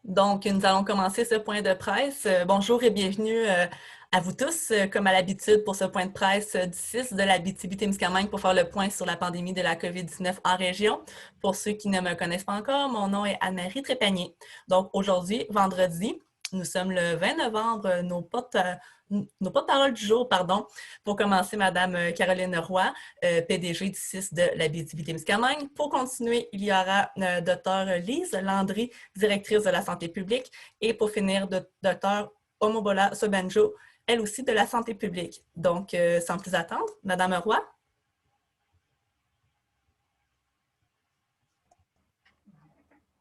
Donc, nous allons commencer ce point de presse. Bonjour et bienvenue à vous tous, comme à l'habitude, pour ce point de presse du 6 de l'Abitibi-Témiscamingue pour faire le point sur la pandémie de la COVID-19 en région. Pour ceux qui ne me connaissent pas encore, mon nom est Anne-Marie Trépanier. Donc, aujourd'hui, vendredi, nous sommes le 20 novembre, nos porte-parole du jour, pardon, pour commencer, Madame Caroline Roy, PDG du 6 de l'Abitibi-Témiscamingue. Pour continuer, il y aura Dr. Lise Landry, directrice de la santé publique, et pour finir, Dr. Omobola Sobanjo, elle aussi de la santé publique. Donc, sans plus attendre, Madame Roy.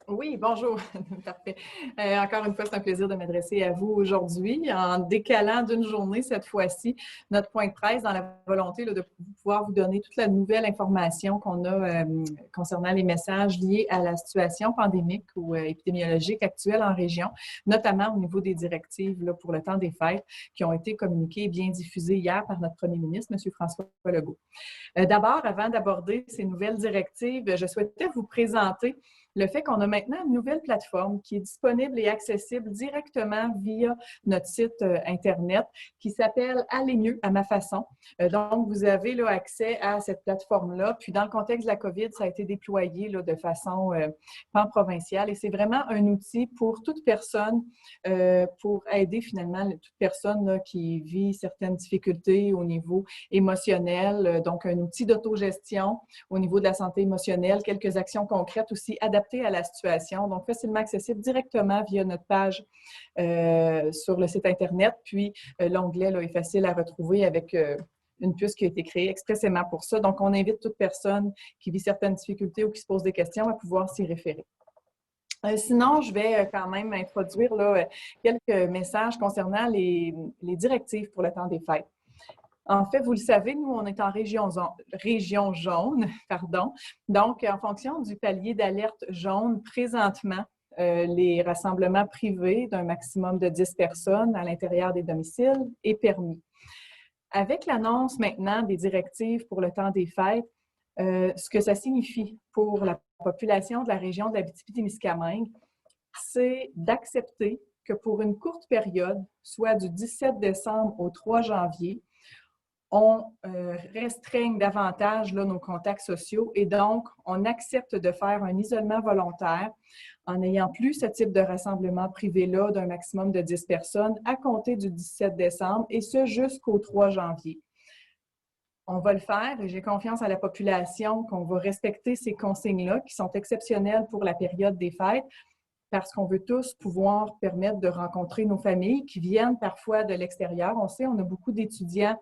Oui, bonjour. Parfait. Encore une fois, c'est un plaisir de m'adresser à vous aujourd'hui en décalant d'une journée cette fois-ci notre point de presse dans la volonté de pouvoir vous donner toute la nouvelle information qu'on a concernant les messages liés à la situation pandémique ou épidémiologique actuelle en région, notamment au niveau des directives là, pour le temps des fêtes qui ont été communiquées et bien diffusées hier par notre premier ministre, M. François Legault. D'abord, avant d'aborder ces nouvelles directives, je souhaitais vous présenter le fait qu'on a maintenant une nouvelle plateforme qui est disponible et accessible directement via notre site Internet qui s'appelle « Aller mieux à ma façon ». Donc, vous avez là, accès à cette plateforme-là. Puis, dans le contexte de la COVID, ça a été déployé là, de façon pan-provinciale et c'est vraiment un outil pour toute personne, pour aider finalement toute personne là, qui vit certaines difficultés au niveau émotionnel. Donc, un outil d'autogestion au niveau de la santé émotionnelle, quelques actions concrètes aussi adaptées à la situation, donc facilement accessible directement via notre page sur le site Internet. Puis, l'onglet là, est facile à retrouver avec une puce qui a été créée expressément pour ça. Donc, on invite toute personne qui vit certaines difficultés ou qui se pose des questions à pouvoir s'y référer. Sinon, je vais quand même introduire là, quelques messages concernant les directives pour le temps des fêtes. En fait, vous le savez, nous, on est en région jaune, pardon. Donc, en fonction du palier d'alerte jaune, présentement, les rassemblements privés d'un maximum de 10 personnes à l'intérieur des domiciles est permis. Avec l'annonce maintenant des directives pour le temps des fêtes, ce que ça signifie pour la population de la région de l'Abitibi-Témiscamingue, c'est d'accepter que pour une courte période, soit du 17 décembre au 3 janvier, on restreigne davantage là, nos contacts sociaux et donc on accepte de faire un isolement volontaire en n'ayant plus ce type de rassemblement privé-là d'un maximum de 10 personnes à compter du 17 décembre et ce jusqu'au 3 janvier. On va le faire et j'ai confiance à la population qu'on va respecter ces consignes-là qui sont exceptionnelles pour la période des fêtes, parce qu'on veut tous pouvoir permettre de rencontrer nos familles qui viennent parfois de l'extérieur. On sait, on a beaucoup d'étudiants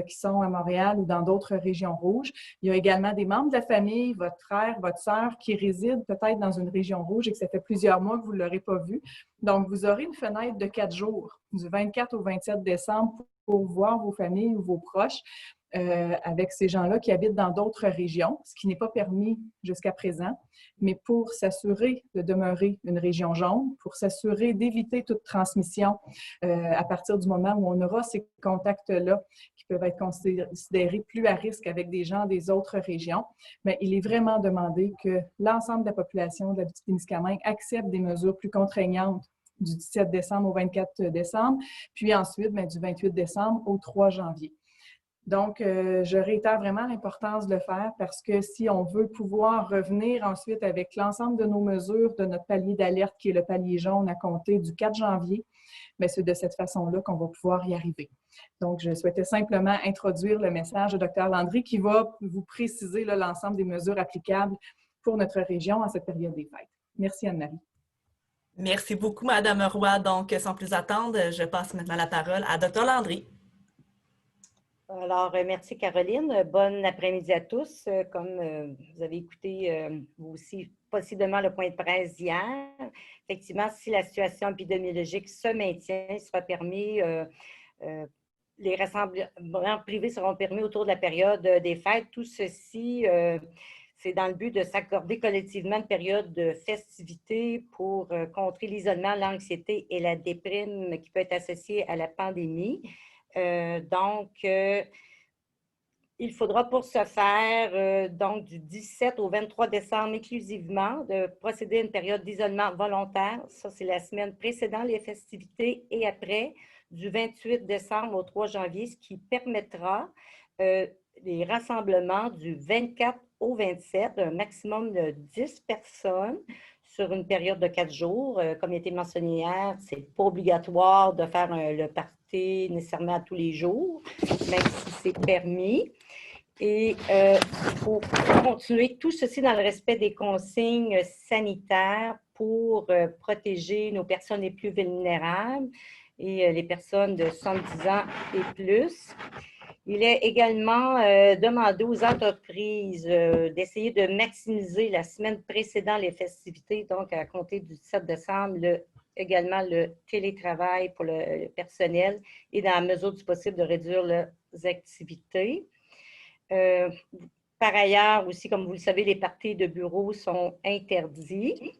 qui sont à Montréal ou dans d'autres régions rouges. Il y a également des membres de la famille, votre frère, votre sœur, qui résident peut-être dans une région rouge et que ça fait plusieurs mois que vous ne l'aurez pas vu. Donc, vous aurez une fenêtre de 4 jours, du 24 au 27 décembre, pour voir vos familles ou vos proches. Avec ces gens-là qui habitent dans d'autres régions, ce qui n'est pas permis jusqu'à présent, mais pour s'assurer de demeurer une région jaune, pour s'assurer d'éviter toute transmission à partir du moment où on aura ces contacts-là qui peuvent être considérés plus à risque avec des gens des autres régions, mais il est vraiment demandé que l'ensemble de la population de l'Abitibi-Témiscamingue accepte des mesures plus contraignantes du 17 décembre au 24 décembre, puis ensuite du 28 décembre au 3 janvier. Donc, je réitère vraiment l'importance de le faire parce que si on veut pouvoir revenir ensuite avec l'ensemble de nos mesures de notre palier d'alerte qui est le palier jaune à compter du 4 janvier, bien, c'est de cette façon-là qu'on va pouvoir y arriver. Donc, je souhaitais simplement introduire le message de Dr. Landry qui va vous préciser l'ensemble des mesures applicables pour notre région en cette période des fêtes. Merci Anne-Marie. Merci beaucoup, Madame Roy. Donc, sans plus attendre, je passe maintenant la parole à Dr. Landry. Alors, merci Caroline. Bon après-midi à tous. Comme vous avez écouté vous aussi possiblement le point de presse d'hier, effectivement, si la situation épidémiologique se maintient, il sera permis, les rassemblements privés seront permis autour de la période des fêtes. Tout ceci, c'est dans le but de s'accorder collectivement une période de festivité pour contrer l'isolement, l'anxiété et la déprime qui peut être associée à la pandémie. Donc, Il faudra pour ce faire, donc du 17 au 23 décembre inclusivement, de procéder à une période d'isolement volontaire. Ça, c'est la semaine précédant les festivités et après, du 28 décembre au 3 janvier, ce qui permettra les rassemblements du 24 au 27, un maximum de 10 personnes sur une période de 4 jours. Comme il a été mentionné hier, ce n'est pas obligatoire de faire le party nécessairement à tous les jours, même si c'est permis. Et il faut continuer tout ceci dans le respect des consignes sanitaires pour protéger nos personnes les plus vulnérables et les personnes de 70 ans et plus. Il est également demandé aux entreprises d'essayer de maximiser la semaine précédant les festivités, donc à compter du 17 décembre, également le télétravail pour le personnel et dans la mesure du possible de réduire leurs activités. Par ailleurs, aussi, comme vous le savez, les parties de bureau sont interdits.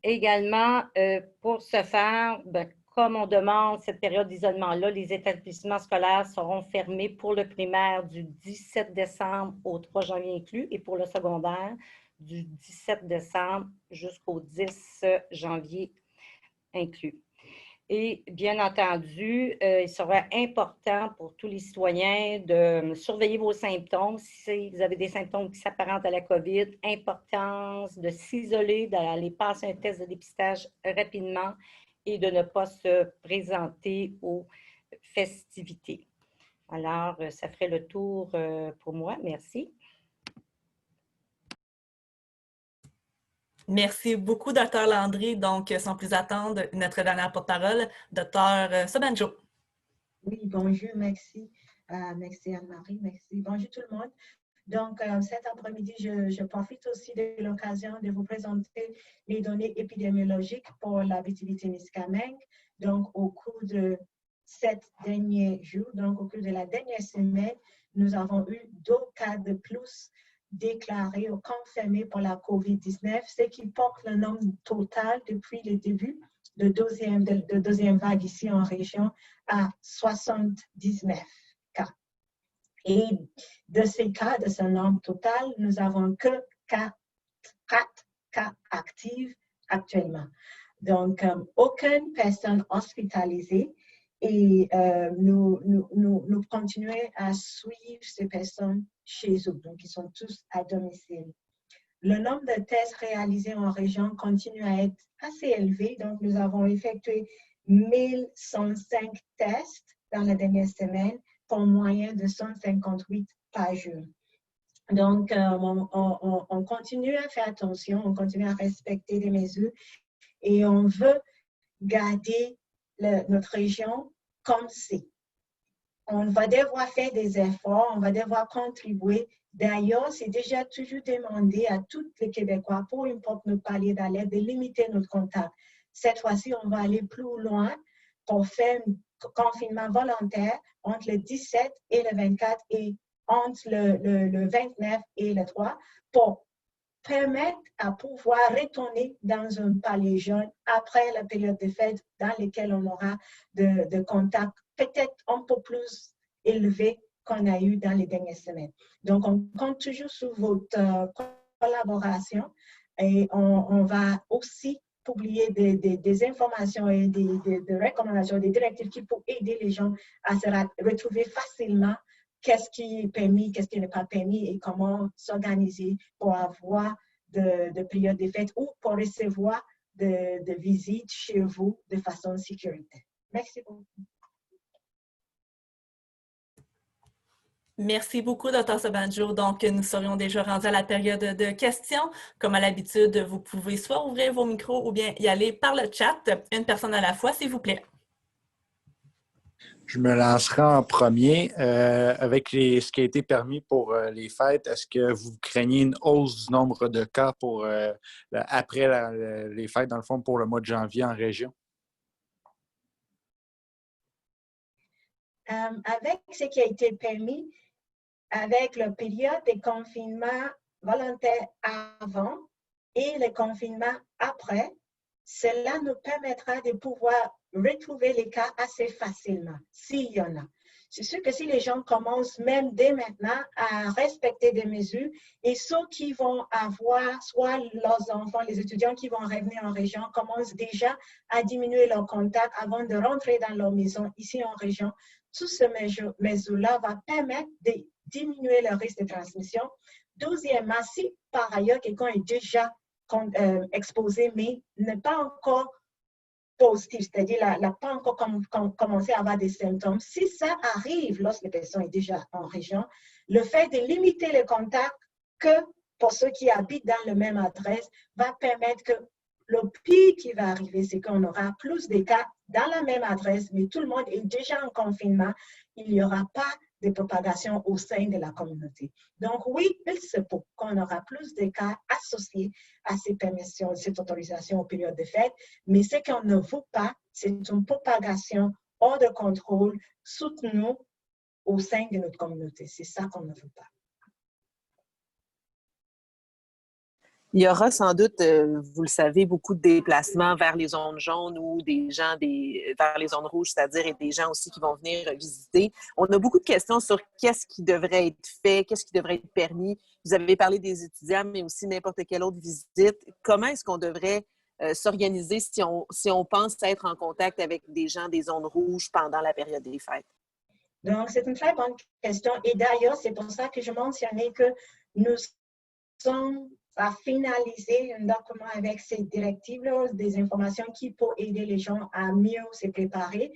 Également, pour ce faire, comme on demande cette période d'isolement-là, les établissements scolaires seront fermés pour le primaire du 17 décembre au 3 janvier inclus et pour le secondaire du 17 décembre jusqu'au 10 janvier inclus. Et bien entendu, il sera important pour tous les citoyens de surveiller vos symptômes. Si vous avez des symptômes qui s'apparentent à la COVID, importance de s'isoler, d'aller passer un test de dépistage rapidement et de ne pas se présenter aux festivités. Alors, ça ferait le tour pour moi. Merci. Merci beaucoup, Dr. Landry. Donc, sans plus attendre, notre dernière porte-parole, Dr. Sobanjo. Oui, bonjour, merci. Merci Anne-Marie, merci. Bonjour tout le monde. Donc, cet après-midi, je profite aussi de l'occasion de vous présenter les données épidémiologiques pour l'Abitibi-Témiscamingue. Donc, au cours de 7 derniers jours, donc au cours de la dernière semaine, nous avons eu 2 cas de plus déclarés ou confirmés pour la COVID-19, ce qui porte le nombre total depuis le début de deuxième vague ici en région à 79 cas. Et de ces cas, de ce nombre total, nous n'avons que 4 cas actifs actuellement. Donc, aucune personne hospitalisée et nous continuons à suivre ces personnes chez eux. Donc, ils sont tous à domicile. Le nombre de tests réalisés en région continue à être assez élevé. Donc, nous avons effectué 1105 tests dans la dernière semaine pour un moyen de 158 par jour. Donc, on continue à faire attention, on continue à respecter les mesures et on veut garder notre région comme c'est. On va devoir faire des efforts, on va devoir contribuer. D'ailleurs, c'est déjà toujours demandé à tous les Québécois, pour une porte nous parler d'alerte, de limiter notre contact. Cette fois-ci, on va aller plus loin pour faire un confinement volontaire entre le 17 et le 24 et entre le 29 et le 3 pour permettre à pouvoir retourner dans un palais jaune après la période de fête dans laquelle on aura de contacts peut-être un peu plus élevés qu'on a eu dans les dernières semaines. Donc, on compte toujours sur votre collaboration et on va aussi publier des informations et des recommandations, des directives qui peuvent aider les gens à se retrouver facilement qu'est-ce qui est permis, qu'est-ce qui n'est pas permis et comment s'organiser pour avoir de périodes de fête ou pour recevoir de visites chez vous de façon sécuritaire. Merci beaucoup. Merci beaucoup, Dr. Sobanjo. Donc, nous serions déjà rendus à la période de questions. Comme à l'habitude, vous pouvez soit ouvrir vos micros ou bien y aller par le chat, une personne à la fois, s'il vous plaît. Je me lancerai en premier. Avec ce qui a été permis pour les fêtes, est-ce que vous craignez une hausse du nombre de cas pour, après les fêtes, dans le fond, pour le mois de janvier en région? Avec ce qui a été permis, avec la période de confinement volontaire avant et le confinement après, cela nous permettra de pouvoir retrouver les cas assez facilement, s'il y en a. c'est sûr que si les gens commencent même dès maintenant à respecter des mesures, et ceux qui vont avoir, soit leurs enfants, les étudiants qui vont revenir en région, commencent déjà à diminuer leur contact avant de rentrer dans leur maison ici en région, toutes ces mesures-là vont permettre de diminuer le risque de transmission. Deuxièmement, si par ailleurs quelqu'un est déjà exposé, mais n'est pas encore positif, c'est-à-dire n'a pas encore commencé à avoir des symptômes, si ça arrive lorsque la personne est déjà en région, le fait de limiter les contacts que pour ceux qui habitent dans la même adresse va permettre que le pire qui va arriver, c'est qu'on aura plus de cas dans la même adresse, mais tout le monde est déjà en confinement. Il n'y aura pas de propagation au sein de la communauté. Donc oui, il se peut qu'on aura plus de cas associés à ces permissions, cette autorisation aux périodes de fête, mais ce qu'on ne veut pas, c'est une propagation hors de contrôle soutenue au sein de notre communauté. C'est ça qu'on ne veut pas. Il y aura sans doute, vous le savez, beaucoup de déplacements vers les zones jaunes ou des gens vers les zones rouges, c'est-à-dire et des gens aussi qui vont venir visiter. On a beaucoup de questions sur qu'est-ce qui devrait être fait, qu'est-ce qui devrait être permis. Vous avez parlé des étudiants, mais aussi n'importe quelle autre visite. Comment est-ce qu'on devrait s'organiser si on pense être en contact avec des gens des zones rouges pendant la période des fêtes? Donc, c'est une très bonne question. Et d'ailleurs, c'est pour ça que je mentionnais que nous sommes à finaliser un document avec ces directives, des informations qui peuvent aider les gens à mieux se préparer.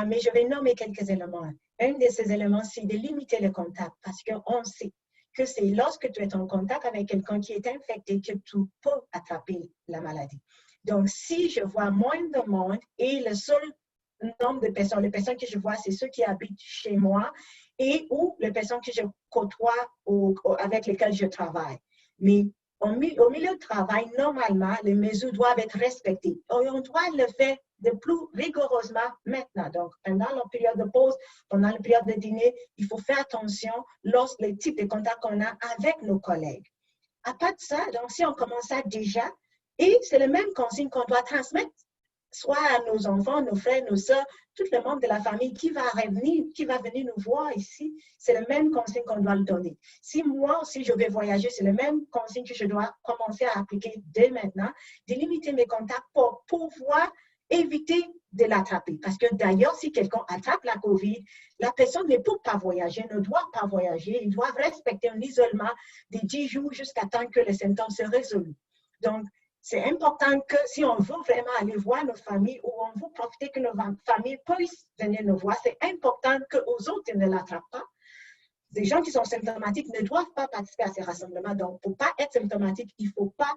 Mais je vais nommer quelques éléments. Un de ces éléments, c'est de limiter le contact parce qu'on sait que c'est lorsque tu es en contact avec quelqu'un qui est infecté que tu peux attraper la maladie. Donc, si je vois moins de monde et le seul nombre de personnes, les personnes que je vois, c'est ceux qui habitent chez moi et ou les personnes que je côtoie avec lesquelles je travaille. Mais au milieu de travail, normalement, les mesures doivent être respectées. Et on doit le faire de plus rigoureusement maintenant. Donc, pendant la période de pause, pendant la période de dîner, il faut faire attention lorsque les types de contacts qu'on a avec nos collègues. À part de ça, donc, si on commence ça déjà, et c'est le même consigne qu'on doit transmettre, soit à nos enfants, nos frères, nos soeurs, tout le monde de la famille qui va venir nous voir ici, c'est le même consigne qu'on doit le donner. Si moi aussi je vais voyager, c'est le même consigne que je dois commencer à appliquer dès maintenant, de limiter mes contacts pour pouvoir éviter de l'attraper. Parce que d'ailleurs, si quelqu'un attrape la COVID, la personne ne peut pas voyager, ne doit pas voyager, ils doivent respecter un isolement de 10 jours jusqu'à temps que les symptômes se résolvent. Donc, c'est important que si on veut vraiment aller voir nos familles ou on veut profiter que nos familles puissent venir nous voir, c'est important qu'aux autres ne l'attrapent pas. Des gens qui sont symptomatiques ne doivent pas participer à ces rassemblements. Donc, pour ne pas être symptomatique, il ne faut pas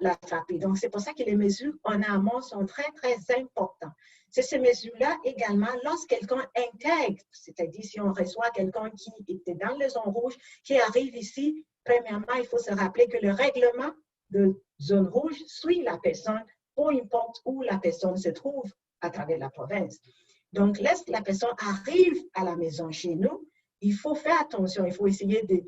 l'attraper. Donc, c'est pour ça que les mesures en amont sont très, très importantes. C'est ces mesures-là également, lorsque quelqu'un intègre, c'est-à-dire si on reçoit quelqu'un qui était dans les zones rouges, qui arrive ici, premièrement, il faut se rappeler que le règlement de zone rouge suit la personne, peu importe où la personne se trouve à travers la province. Donc, lorsque la personne arrive à la maison chez nous, il faut faire attention, il faut essayer de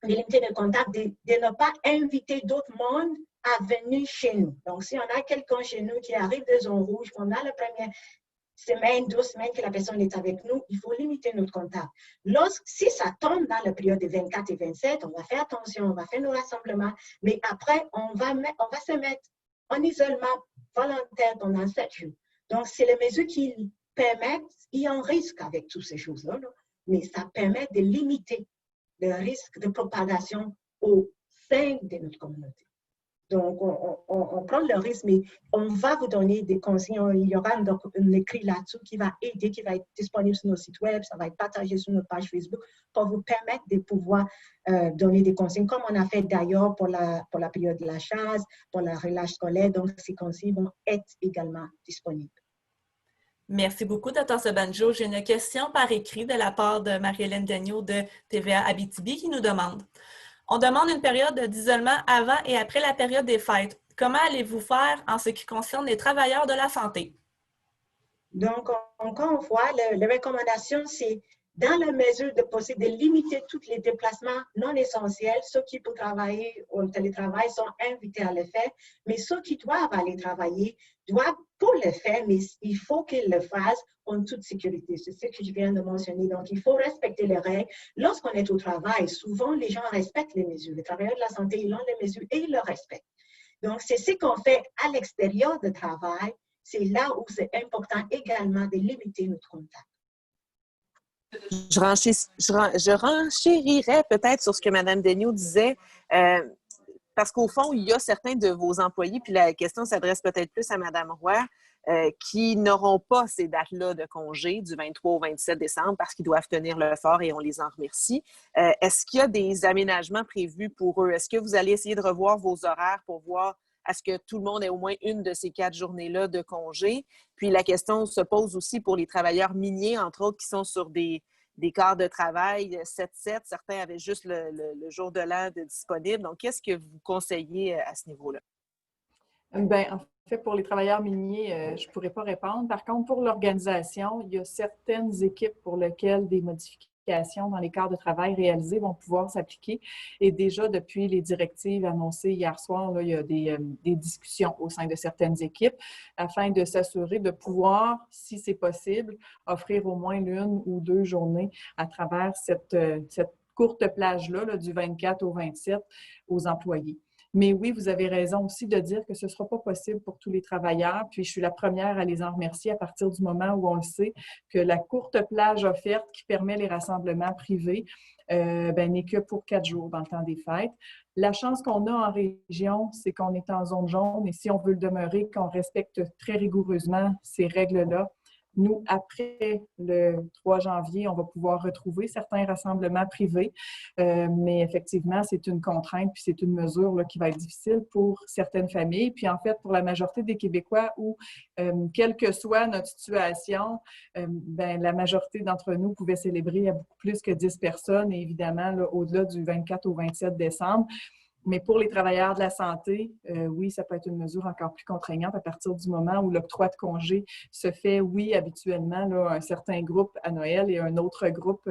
limiter le contact, de ne pas inviter d'autres mondes à venir chez nous. Donc, si on a quelqu'un chez nous qui arrive de zone rouge pendant la première semaine, 2 semaines que la personne est avec nous, il faut limiter notre contact. Si ça tombe dans la période de 24 et 27, on va faire attention, on va faire nos rassemblements, mais après, on va se mettre en isolement volontaire pendant 7 jours. Donc, c'est les mesures qui permettent, il y a un risque avec toutes ces choses-là, mais ça permet de limiter le risque de propagation au sein de notre communauté. Donc, on prend le risque, mais on va vous donner des consignes. Il y aura un écrit là-dessus qui va aider, qui va être disponible sur nos sites web, ça va être partagé sur notre page Facebook pour vous permettre de pouvoir donner des consignes, comme on a fait d'ailleurs pour la période de la chasse, pour la relâche scolaire. Donc, ces consignes vont être également disponibles. Merci beaucoup, Dr. Sobanjo. J'ai une question par écrit de la part de Marie-Hélène Dagneault de TVA Abitibi qui nous demande: on demande une période d'isolement avant et après la période des fêtes. Comment allez-vous faire en ce qui concerne les travailleurs de la santé? Donc, encore une fois, les recommandations, c'est dans la mesure de possible de limiter tous les déplacements non essentiels. Ceux qui peuvent travailler au télétravail sont invités à le faire, mais ceux qui doivent aller travailler doivent pour le faire, mais il faut qu'ils le fassent en toute sécurité. C'est ce que je viens de mentionner. Donc, il faut respecter les règles. Lorsqu'on est au travail, souvent, les gens respectent les mesures. Les travailleurs de la santé, ils ont les mesures et ils le respectent. Donc, c'est ce qu'on fait à l'extérieur du travail. C'est là où c'est important également de limiter notre contact. Je renchérirais peut-être sur ce que Mme Daigneault disait, parce qu'au fond, il y a certains de vos employés, puis la question s'adresse peut-être plus à Mme Roy, qui n'auront pas ces dates-là de congé du 23 au 27 décembre parce qu'ils doivent tenir le fort et on les en remercie. Est-ce qu'il y a des aménagements prévus pour eux? Est-ce que vous allez essayer de revoir vos horaires pour voir à ce que tout le monde ait au moins une de ces 4 journées-là de congé? Puis la question se pose aussi pour les travailleurs miniers, entre autres, qui sont sur des quarts de travail 7-7. Certains avaient juste le jour de l'an disponible. Donc, qu'est-ce que vous conseillez à ce niveau-là? Bien, en fait, pour les travailleurs miniers, je ne pourrais pas répondre. Par contre, pour l'organisation, il y a certaines équipes pour lesquelles des modifications dans les quarts de travail réalisés vont pouvoir s'appliquer. Et déjà, depuis les directives annoncées hier soir, là, il y a des discussions au sein de certaines équipes afin de s'assurer de pouvoir, si c'est possible, offrir au moins l'une ou 2 journées à travers cette courte plage-là, là, du 24 au 27 aux employés. Mais oui, vous avez raison aussi de dire que ce ne sera pas possible pour tous les travailleurs. Puis je suis la première à les en remercier à partir du moment où on le sait que la courte plage offerte qui permet les rassemblements privés n'est que pour 4 jours dans le temps des fêtes. La chance qu'on a en région, c'est qu'on est en zone jaune et si on veut le demeurer, qu'on respecte très rigoureusement ces règles-là. Nous, après le 3 janvier, on va pouvoir retrouver certains rassemblements privés, mais effectivement, c'est une contrainte puis c'est une mesure là, qui va être difficile pour certaines familles. Puis en fait, pour la majorité des Québécois où, quelle que soit notre situation, la majorité d'entre nous pouvait célébrer à beaucoup plus que 10 personnes et évidemment, là, au-delà du 24 au 27 décembre. Mais pour les travailleurs de la santé, oui, ça peut être une mesure encore plus contraignante à partir du moment où l'octroi de congé se fait, oui, habituellement, là, un certain groupe à Noël et un autre groupe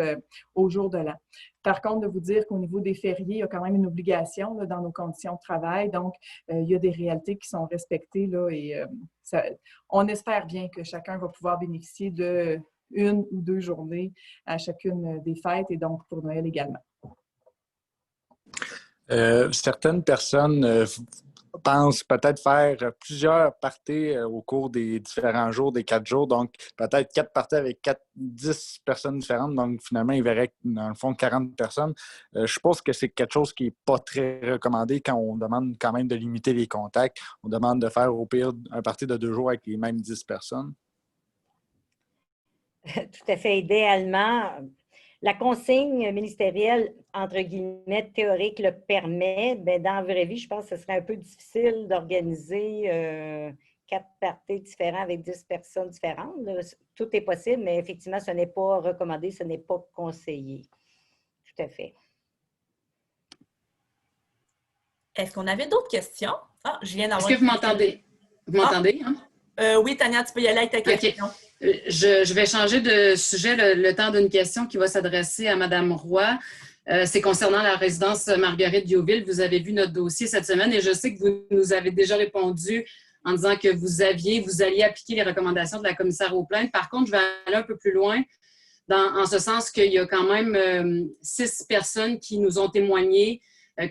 au jour de l'an. Par contre, de vous dire qu'au niveau des fériés, il y a quand même une obligation là, dans nos conditions de travail. Donc, il y a des réalités qui sont respectées là, et on espère bien que chacun va pouvoir bénéficier de 1 ou 2 journées à chacune des fêtes et donc pour Noël également. Certaines personnes pensent peut-être faire plusieurs parties au cours des différents jours, des 4 jours. Donc, peut-être 4 parties avec 10 personnes différentes. Donc, finalement, ils verraient, dans le fond, 40 personnes. Je pense que c'est quelque chose qui n'est pas très recommandé quand on demande quand même de limiter les contacts. On demande de faire au pire un party de 2 jours avec les mêmes 10 personnes. Tout à fait. Idéalement, la consigne ministérielle, entre guillemets, théorique le permet. Bien, dans la vraie vie, je pense que ce serait un peu difficile d'organiser 4 parties différents avec 10 personnes différentes. Tout est possible, mais effectivement, ce n'est pas recommandé, ce n'est pas conseillé. Tout à fait. Est-ce qu'on avait d'autres questions? Ah, je viens d'avoir... Est-ce que vous m'entendez? Vous m'entendez? Hein? Oui, Tania, tu peux y aller avec ta question. Okay. Je vais changer de sujet le temps d'une question qui va s'adresser à Mme Roy. C'est concernant la résidence Marguerite Diouville. Vous avez vu notre dossier cette semaine et je sais que vous nous avez déjà répondu en disant que vous alliez appliquer les recommandations de la commissaire aux plaintes. Par contre, je vais aller un peu plus loin en ce sens qu'il y a quand même 6 personnes qui nous ont témoigné,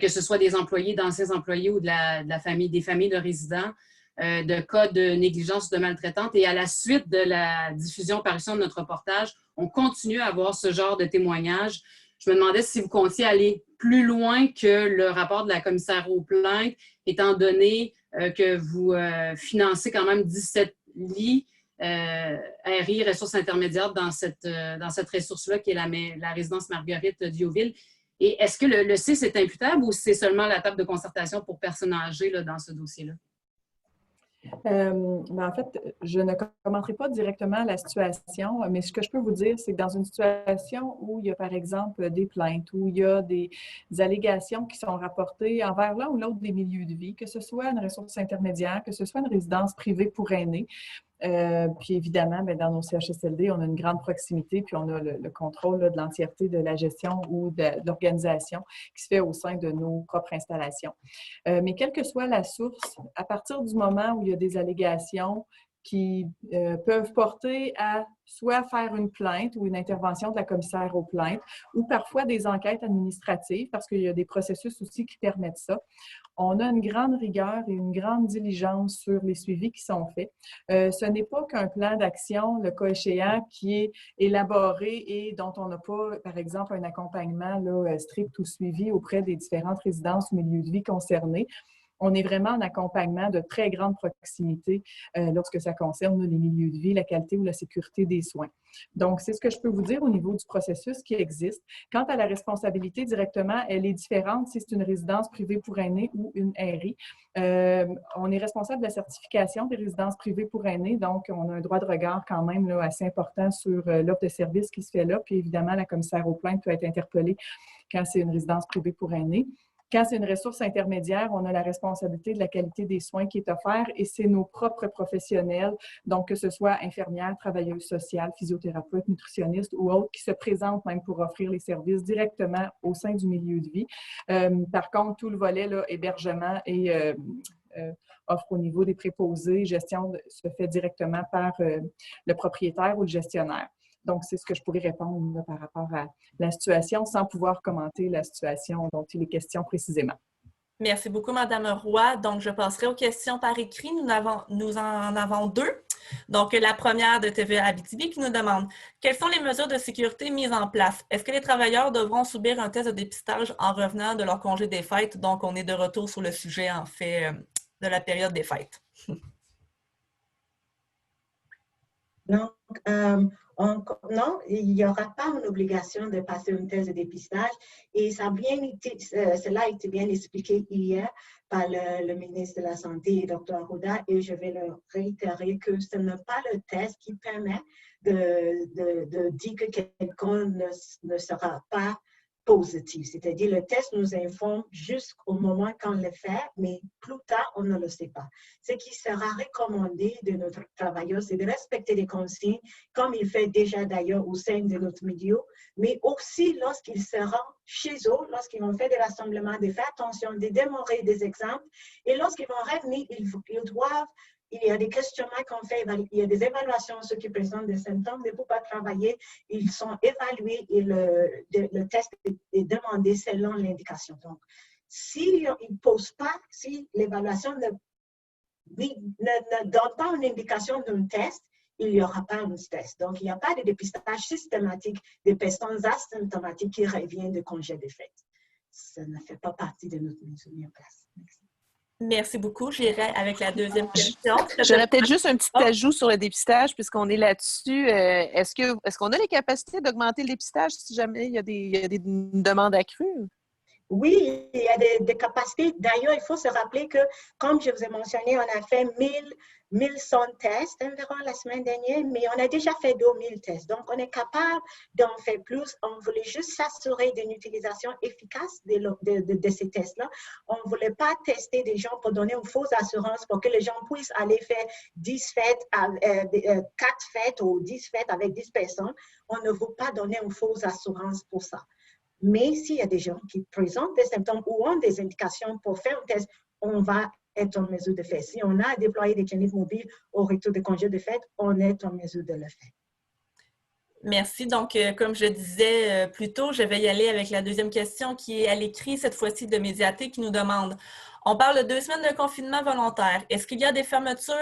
que ce soit des employés, d'anciens employés ou de la famille, des familles de résidents, de cas de négligence ou de maltraitante. Et à la suite de la diffusion, parution de notre reportage, on continue à avoir ce genre de témoignages. Je me demandais si vous comptiez aller plus loin que le rapport de la commissaire aux plaintes, étant donné que vous financez quand même 17 lits RI, ressources intermédiaires, dans cette ressource-là qui est la résidence Marguerite Diouville. Et est-ce que le 6 est imputable ou c'est seulement la table de concertation pour personnes âgées là, dans ce dossier-là? En fait, je ne commenterai pas directement la situation, mais ce que je peux vous dire, c'est que dans une situation où il y a, par exemple, des plaintes, où il y a des allégations qui sont rapportées envers l'un ou l'autre des milieux de vie, que ce soit une ressource intermédiaire, que ce soit une résidence privée pour aînés, puis évidemment, bien, dans nos CHSLD, on a une grande proximité, puis on a le contrôle là, de l'entièreté de la gestion ou de l'organisation qui se fait au sein de nos propres installations. Mais quelle que soit la source, à partir du moment où il y a des allégations qui peuvent porter à soit faire une plainte ou une intervention de la commissaire aux plaintes, ou parfois des enquêtes administratives, parce qu'il y a des processus aussi qui permettent ça. On a une grande rigueur et une grande diligence sur les suivis qui sont faits. Ce n'est pas qu'un plan d'action, le cas échéant, qui est élaboré et dont on n'a pas, par exemple, un accompagnement là, strict ou suivi auprès des différentes résidences ou milieux de vie concernés. On est vraiment en accompagnement de très grande proximité lorsque ça concerne les milieux de vie, la qualité ou la sécurité des soins. Donc, c'est ce que je peux vous dire au niveau du processus qui existe. Quant à la responsabilité directement, elle est différente si c'est une résidence privée pour aînés ou une RI. On est responsable de la certification des résidences privées pour aînés, donc on a un droit de regard quand même là, assez important sur l'offre de services qui se fait là. Puis évidemment, la commissaire aux plaintes peut être interpellée quand c'est une résidence privée pour aînés. Quand c'est une ressource intermédiaire, on a la responsabilité de la qualité des soins qui est offerte et c'est nos propres professionnels, donc que ce soit infirmières, travailleuses sociales, physiothérapeutes, nutritionnistes ou autres, qui se présentent même pour offrir les services directement au sein du milieu de vie. Par contre, tout le volet là, hébergement et offre au niveau des préposés, gestion se fait directement par le propriétaire ou le gestionnaire. Donc, c'est ce que je pourrais répondre là, par rapport à la situation sans pouvoir commenter la situation dont il est question précisément. Merci beaucoup, Mme Roy. Donc, je passerai aux questions par écrit. Nous en avons deux. Donc, la première de TVA Abitibi qui nous demande « Quelles sont les mesures de sécurité mises en place? Est-ce que les travailleurs devront subir un test de dépistage en revenant de leur congé des fêtes? » Donc, on est de retour sur le sujet, en fait, de la période des fêtes. Donc, non, il n'y aura pas une obligation de passer une thèse de dépistage et cela a été bien expliqué hier par le ministre de la Santé, Dr. Arruda, et je vais le réitérer que ce n'est pas le test qui permet de dire que quelqu'un ne sera pas positif. C'est-à-dire, le test nous informe jusqu'au moment qu'on le fait, mais plus tard, on ne le sait pas. Ce qui sera recommandé de notre travailleur, c'est de respecter les consignes, comme il fait déjà d'ailleurs au sein de notre milieu, mais aussi lorsqu'ils seront chez eux, lorsqu'ils vont faire des rassemblements, de faire attention, de démorer des exemples, et lorsqu'ils vont revenir, ils doivent. Il y a des questionnements qu'on fait, il y a des évaluations, ceux qui présentent des symptômes ne peuvent pas travailler, ils sont évalués et le test est demandé selon l'indication. Donc, s'ils ne posent pas, si l'évaluation ne donne pas une indication d'un test, il n'y aura pas un test. Donc, il n'y a pas de dépistage systématique des personnes asymptomatiques qui reviennent de congé de fête. Ça ne fait pas partie de notre mise en place. Merci. Merci beaucoup. J'irai avec la deuxième question. J'aurais peut-être juste un petit ajout sur le dépistage, puisqu'on est là-dessus. Est-ce qu'on a les capacités d'augmenter le dépistage si jamais il y a des demandes accrues? Oui, il y a des capacités. D'ailleurs, il faut se rappeler que, comme je vous ai mentionné, on a fait 1100 tests environ la semaine dernière, mais on a déjà fait 2000 tests. Donc, on est capable d'en faire plus. On voulait juste s'assurer d'une utilisation efficace de ces tests-là. On ne voulait pas tester des gens pour donner une fausse assurance pour que les gens puissent aller faire 10 fêtes, 4 fêtes ou 10 fêtes avec 10 personnes. On ne veut pas donner une fausse assurance pour ça. Mais s'il y a des gens qui présentent des symptômes ou ont des indications pour faire un test, on va être en mesure de faire. Si on a déployé des cliniques mobiles au retour de congé de fête, on est en mesure de le faire. Merci. Donc, comme je disais plus tôt, je vais y aller avec la deuxième question qui est à l'écrit, cette fois-ci de Médiaté, qui nous demande « On parle de 2 semaines de confinement volontaire. Est-ce qu'il y a des fermetures,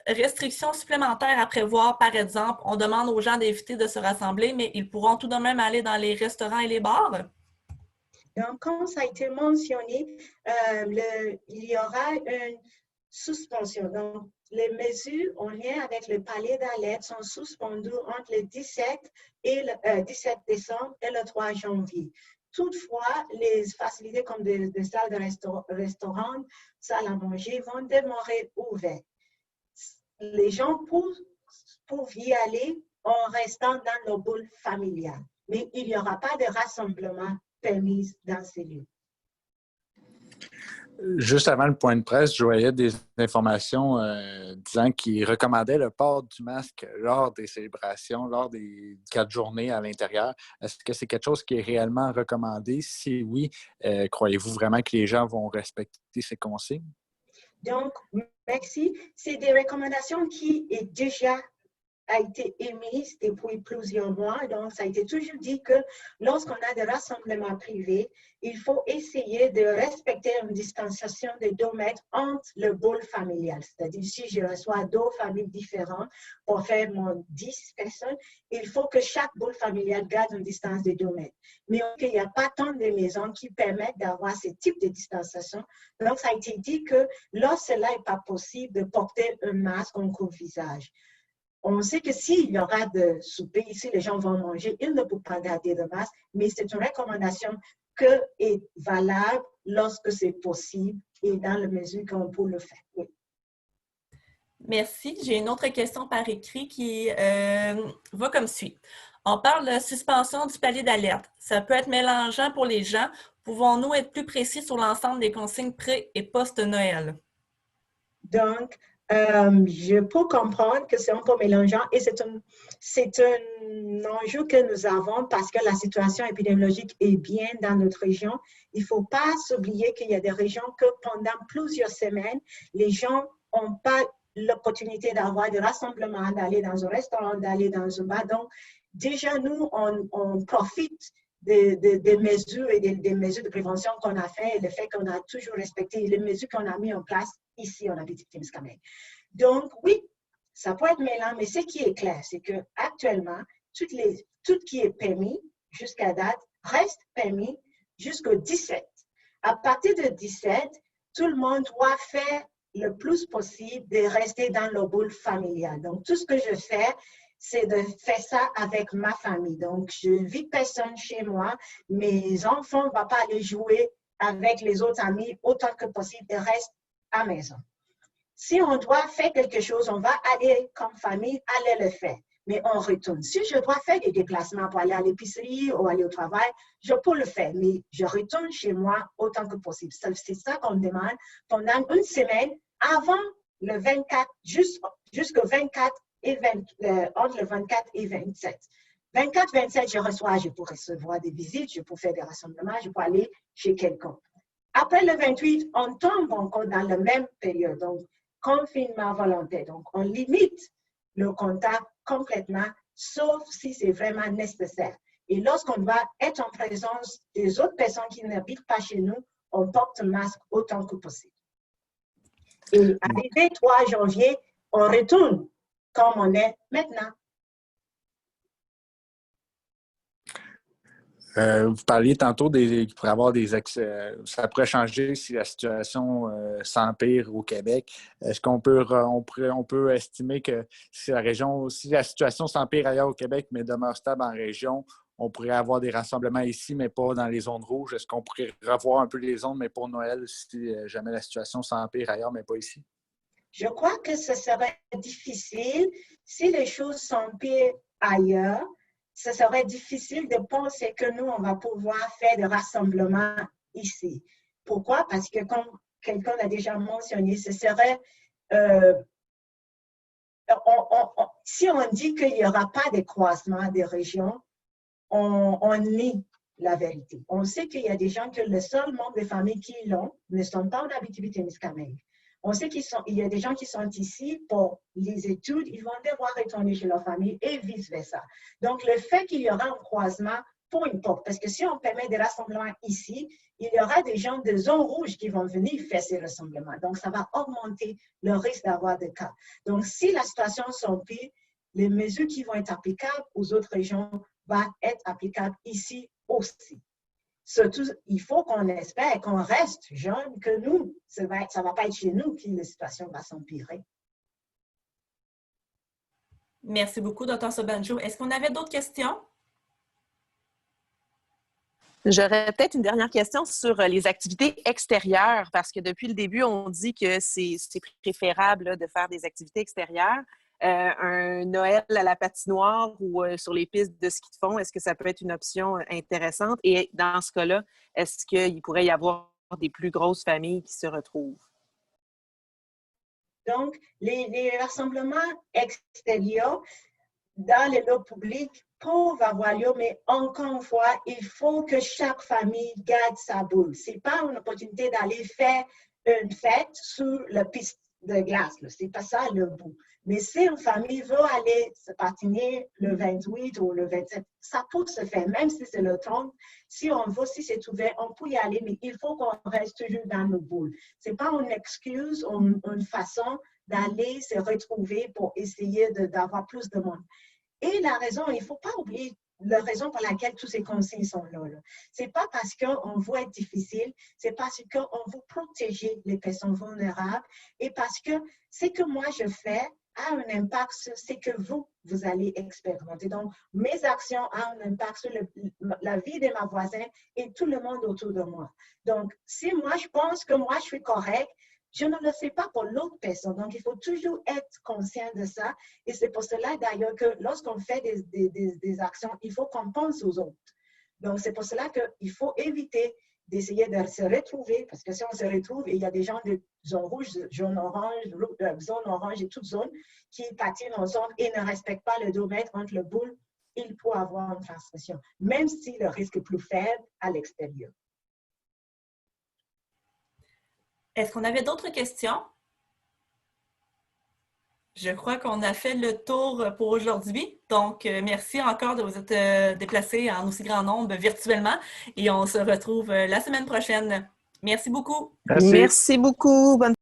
restrictions supplémentaires à prévoir? Par exemple, on demande aux gens d'éviter de se rassembler, mais ils pourront tout de même aller dans les restaurants et les bars? » Donc, comme ça a été mentionné, il y aura une suspension. Donc, les mesures en lien avec le palier d'alerte sont suspendues entre le 17 décembre et le 3 janvier. Toutefois, les facilités comme des salles de restaurants, salles à manger vont demeurer ouvertes. Les gens peuvent y aller en restant dans nos boules familiales, mais il n'y aura pas de rassemblement permis dans ces lieux. Juste avant le point de presse, je voyais des informations disant qu'ils recommandaient le port du masque lors des célébrations, lors des 4 journées à l'intérieur. Est-ce que c'est quelque chose qui est réellement recommandé? Si oui, croyez-vous vraiment que les gens vont respecter ces consignes? Donc, Merci. C'est des recommandations qui est déjà a été émise depuis plusieurs mois. Donc, ça a été toujours dit que lorsqu'on a des rassemblements privés, il faut essayer de respecter une distanciation de 2 mètres entre le bol familial. C'est-à-dire, si je reçois 2 familles différentes pour faire mon 10 personnes, il faut que chaque bol familial garde une distance de 2 mètres. Mais il n'y a pas tant de maisons qui permettent d'avoir ce type de distanciation. Donc, ça a été dit que lorsque cela n'est pas possible, de porter un masque en couvre-visage. On sait que s'il y aura de souper ici, les gens vont manger, ils ne peuvent pas garder de masque, mais c'est une recommandation qui est valable lorsque c'est possible et dans la mesure qu'on peut le faire. Oui. Merci. J'ai une autre question par écrit qui va comme suit. On parle de suspension du palier d'alerte. Ça peut être mélangeant pour les gens. Pouvons-nous être plus précis sur l'ensemble des consignes pré- et post-Noël? Donc, je peux comprendre que c'est un peu mélangeant et c'est un enjeu que nous avons parce que la situation épidémiologique est bien dans notre région. Il ne faut pas s'oublier qu'il y a des régions que pendant plusieurs semaines, les gens n'ont pas l'opportunité d'avoir des rassemblements, d'aller dans un restaurant, d'aller dans un bar. Donc, déjà, nous, on profite des mesures et des mesures de prévention qu'on a fait et le fait qu'on a toujours respecté les mesures qu'on a mis en place ici en Abitibi-Témiscamingue. Donc, oui, ça peut être mêlant, mais ce qui est clair, c'est qu'actuellement, tout qui est permis jusqu'à date reste permis jusqu'au 17. À partir de 17, tout le monde doit faire le plus possible de rester dans le boule familial. Donc, tout ce que je fais, c'est de faire ça avec ma famille. Donc, je n'invite personne chez moi. Mes enfants ne vont pas aller jouer avec les autres amis autant que possible et restent à la maison. Si on doit faire quelque chose, on va aller comme famille, aller le faire. Mais on retourne. Si je dois faire des déplacements pour aller à l'épicerie ou aller au travail, je peux le faire, mais je retourne chez moi autant que possible. C'est ça qu'on demande pendant une semaine avant le 24, jusqu'au 24 et entre le 24 et 27. 24, 27, je peux recevoir des visites, je peux faire des rassemblements, je peux aller chez quelqu'un. Après le 28, on tombe encore dans la même période, donc confinement volontaire. Donc, on limite le contact complètement, sauf si c'est vraiment nécessaire. Et lorsqu'on va être en présence des autres personnes qui n'habitent pas chez nous, on porte un masque autant que possible. Et arrivé 3 janvier, on retourne comme on est maintenant. Vous parliez tantôt qu'il pourrait avoir des accès. Ça pourrait changer si la situation s'empire au Québec. Est-ce qu'on peut estimer que si la situation s'empire ailleurs au Québec, mais demeure stable en région, on pourrait avoir des rassemblements ici, mais pas dans les zones rouges? Est-ce qu'on pourrait revoir un peu les zones, mais pour Noël, si jamais la situation s'empire ailleurs, mais pas ici? Je crois que ce serait difficile si les choses s'empirent ailleurs. Ce serait difficile de penser que nous, on va pouvoir faire des rassemblements ici. Pourquoi? Parce que, comme quelqu'un l'a déjà mentionné, ce serait... si on dit qu'il n'y aura pas de croisement des régions, on nie la vérité. On sait qu'il y a des gens que le seul membre des familles qui l'ont ne sont pas en Abitibi-Témiscamingue. On sait qu'il y a des gens qui sont ici pour les études, ils vont devoir retourner chez leur famille et vice-versa. Donc, le fait qu'il y aura un croisement, peu importe, parce que si on permet des rassemblements ici, il y aura des gens de zone rouge qui vont venir faire ces rassemblements. Donc, ça va augmenter le risque d'avoir des cas. Donc, si la situation s'empire, les mesures qui vont être applicables aux autres régions vont être applicables ici aussi. Surtout, il faut qu'on espère qu'on reste jeune, que nous, ça ne va pas être chez nous que la situation va s'empirer. Merci beaucoup, Dr. Sobanjo. Est-ce qu'on avait d'autres questions? J'aurais peut-être une dernière question sur les activités extérieures, parce que depuis le début, on dit que c'est préférable là, de faire des activités extérieures. Un Noël à la patinoire ou sur les pistes de ski de fond, est-ce que ça peut être une option intéressante? Et dans ce cas-là, est-ce qu'il pourrait y avoir des plus grosses familles qui se retrouvent? Donc, les rassemblements extérieurs dans les lieux publics peuvent avoir lieu, mais encore une fois, il faut que chaque famille garde sa boule. Ce n'est pas une opportunité d'aller faire une fête sur la piste de glace. C'est pas ça le but. Mais si une famille veut aller se patiner le 28 ou le 27, ça peut se faire, même si c'est le 30. Si on veut, si c'est ouvert, on peut y aller, mais il faut qu'on reste toujours dans nos boules. Ce n'est pas une excuse ou une façon d'aller se retrouver pour essayer d'avoir plus de monde. Et la raison, il ne faut pas oublier la raison pour laquelle tous ces consignes sont là. Ce n'est pas parce qu'on veut être difficile, c'est parce qu'on veut protéger les personnes vulnérables et parce que ce que moi je fais a un impact sur ce que vous allez expérimenter. Donc, mes actions ont un impact sur la vie de ma voisine et tout le monde autour de moi. Donc, si moi je pense que moi je suis correct, je ne le fais pas pour l'autre personne. Donc, il faut toujours être conscient de ça. Et c'est pour cela, d'ailleurs, que lorsqu'on fait des actions, il faut qu'on pense aux autres. Donc, c'est pour cela qu'il faut éviter d'essayer de se retrouver, parce que si on se retrouve et il y a des gens de zone rouge, zone orange et toute zone qui patinent ensemble et ne respectent pas le 2 mètres entre le boule, il peut avoir une transmission, même si le risque est plus faible à l'extérieur. Est-ce qu'on avait d'autres questions? Je crois qu'on a fait le tour pour aujourd'hui. Donc, merci encore de vous être déplacés en aussi grand nombre virtuellement et on se retrouve la semaine prochaine. Merci beaucoup. Merci beaucoup. Bonne